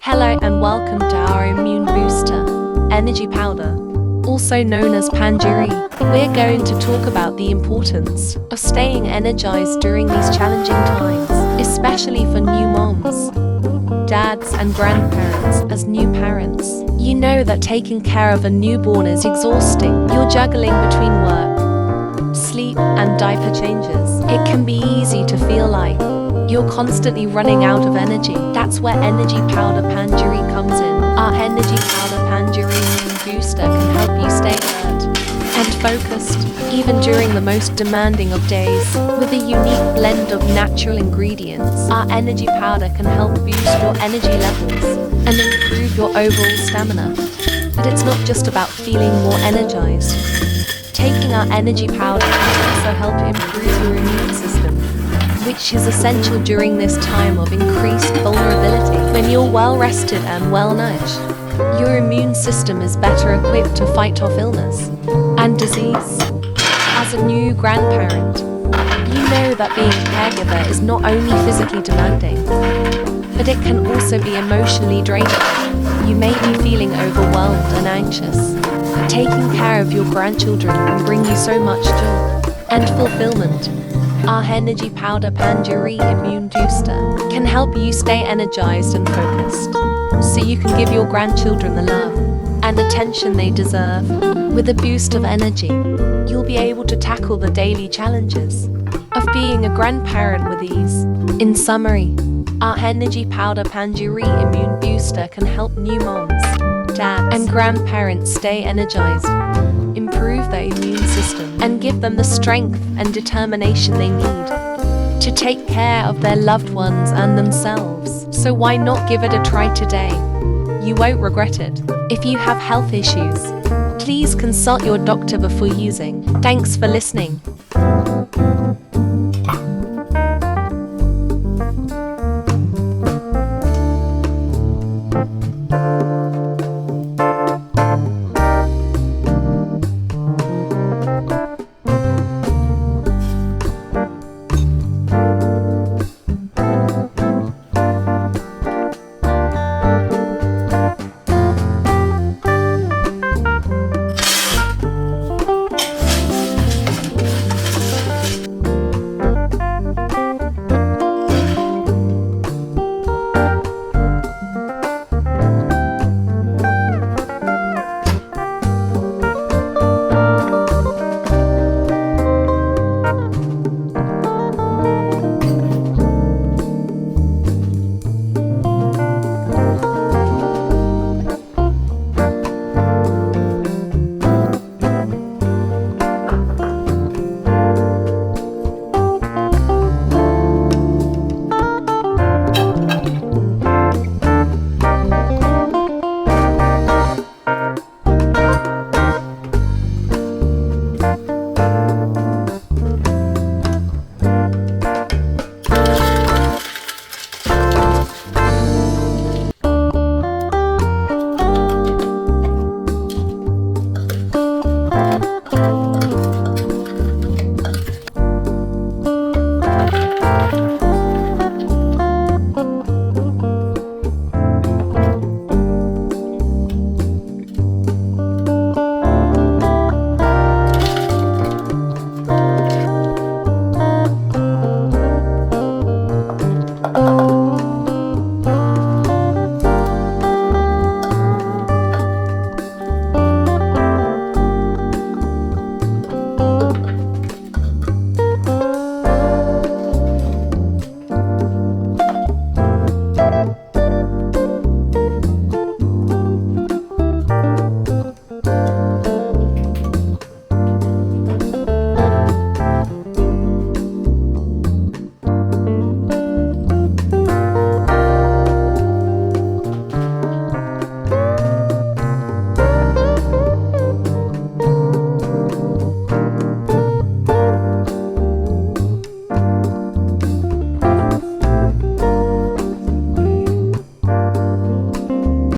Hello and welcome to our immune booster, energy powder, also known as Panjiri. We're going to talk about the importance of staying energized during these challenging times, especially for new moms, dads and grandparents. As new parents, you know that taking care of a newborn is exhausting. You're juggling between work, sleep and diaper changes. It can be easy to feel like you're constantly running out of energy. That's where energy powder Panjiri comes in. Our energy powder Panjiri booster can help you stay alert and focused, even during the most demanding of days. With a unique blend of natural ingredients, our energy powder can help boost your energy levels and improve your overall stamina. But it's not just about feeling more energized. Taking our energy powder can also help improve your immune system, which is essential during this time of increased vulnerability. When you're well rested and well nourished, your immune system is better equipped to fight off illness and disease. As a new grandparent, you know that being a caregiver is not only physically demanding, but it can also be emotionally draining. You may be feeling overwhelmed and anxious, but taking care of your grandchildren can bring you so much joy and fulfillment. Our energy powder Panjiri immune booster can help you stay energized and focused, so you can give your grandchildren the love and attention they deserve. With a boost of energy, you'll be able to tackle the daily challenges of being a grandparent with ease. In summary, our energy powder Panjiri immune booster can help new moms, dads, and grandparents stay energized, improve their immune system, and give them the strength and determination they need to take care of their loved ones and themselves. So why not give it a try today? You won't regret it. If you have health issues, please consult your doctor before using. Thanks for listening.